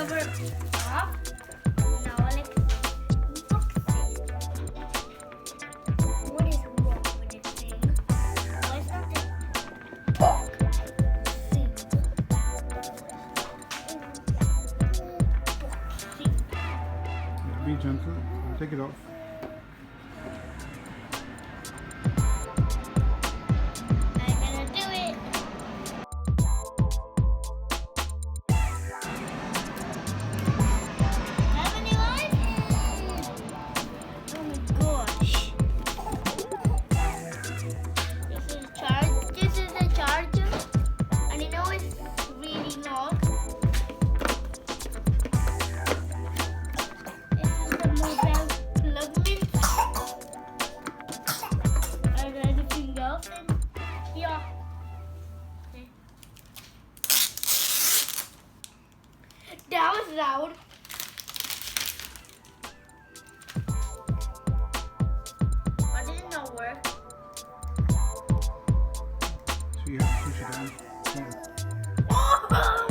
cover off. Now let's unbox it. What is wrong with this thing? Why is not it box? Be gentle. Take it off. I'm gonna do it. How many lives? Oh my gosh. This is the charger. And you know it's really long. This is the mobile plug-in. And anything else in here. Okay. That was loud. Why did it not work? So you have to push it down. Yeah. Oh!